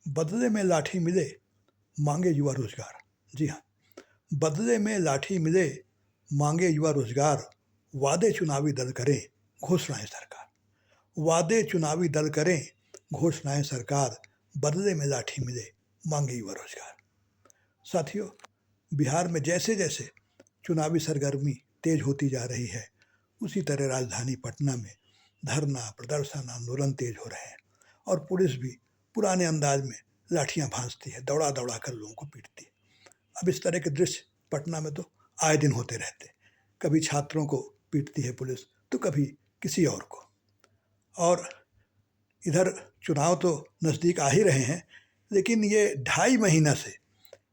बदले में लाठी मिले मांगे युवा रोजगार। जी हाँ, बदले में लाठी मिले मांगे युवा रोजगार, वादे चुनावी दल करें घोषणाएं सरकार। वादे चुनावी दल करें घोषणाएं सरकार, बदले में लाठी मिले मांगे युवा रोजगार। साथियों, बिहार में जैसे जैसे चुनावी सरगर्मी तेज होती जा रही है, उसी तरह राजधानी पटना में धरना, प्रदर्शन, आंदोलन तेज हो रहे हैं और पुलिस भी पुराने अंदाज में लाठियां भांजती है, दौड़ा दौड़ा कर लोगों को पीटती है। अब इस तरह के दृश्य पटना में तो आए दिन होते रहते। कभी छात्रों को पीटती है पुलिस तो कभी किसी और को। और इधर चुनाव तो नज़दीक आ ही रहे हैं, लेकिन ये 2.5 महीना से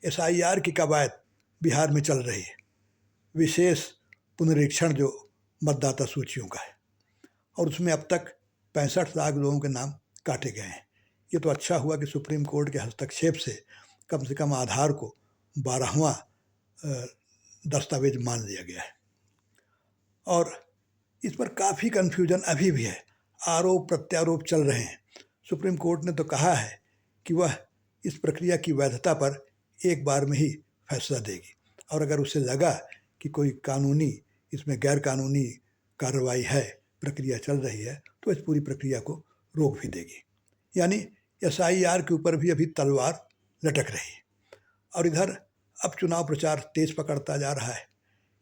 SIR की कवायद बिहार में चल रही है, विशेष पुनरीक्षण जो मतदाता सूचियों का है, और उसमें अब तक 65 लाख लोगों के नाम काटे गए हैं। ये तो अच्छा हुआ कि सुप्रीम कोर्ट के हस्तक्षेप से कम आधार को 12वां दस्तावेज मान लिया गया है। और इस पर काफ़ी कन्फ्यूजन अभी भी है, आरोप प्रत्यारोप चल रहे हैं। सुप्रीम कोर्ट ने तो कहा है कि वह इस प्रक्रिया की वैधता पर एक बार में ही फैसला देगी, और अगर उसे लगा कि कोई कानूनी इसमें गैर कानूनी कार्रवाई है, प्रक्रिया चल रही है, तो इस पूरी प्रक्रिया को रोक भी देगी। यानी SIR के ऊपर भी अभी तलवार लटक रही है। और इधर अब चुनाव प्रचार तेज पकड़ता जा रहा है।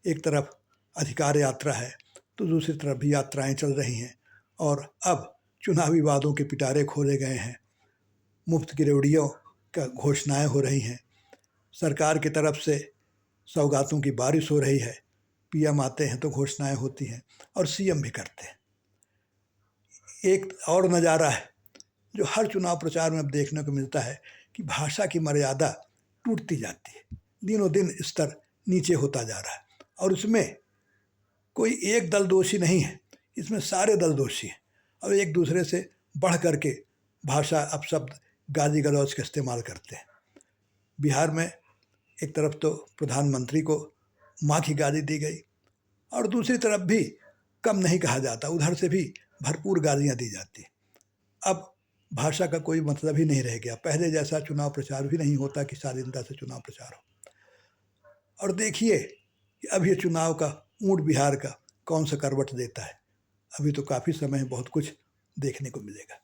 एक तरफ अधिकार यात्रा है तो दूसरी तरफ भी यात्राएं चल रही हैं, और अब चुनावी वादों के पिटारे खोले गए हैं, मुफ्त की रेवड़ियों का घोषणाएं हो रही हैं, सरकार की तरफ से सौगातों की बारिश हो रही है, PM आते हैं तो घोषणाएं होती हैं और CM भी करते हैं। एक और नज़ारा है जो हर चुनाव प्रचार में अब देखने को मिलता है कि भाषा की मर्यादा टूटती जाती है, दिनों दिन स्तर नीचे होता जा रहा है, और उसमें कोई एक दल दोषी नहीं है, इसमें सारे दल दोषी हैं और एक दूसरे से बढ़ करके भाषा अपशब्द गाली गलौज का इस्तेमाल करते हैं। बिहार में एक तरफ तो प्रधानमंत्री को माँ की गाली दी गई और दूसरी तरफ भी कम नहीं कहा जाता, उधर से भी भरपूर गालियाँ दी जाती हैं। अब भाषा का कोई मतलब ही नहीं रह गया, पहले जैसा चुनाव प्रचार भी नहीं होता कि शालीनता से चुनाव प्रचार हो। और देखिए कि अब ये चुनाव का ऊँट बिहार का कौन सा करवट देता है। अभी तो काफ़ी समय बहुत कुछ देखने को मिलेगा।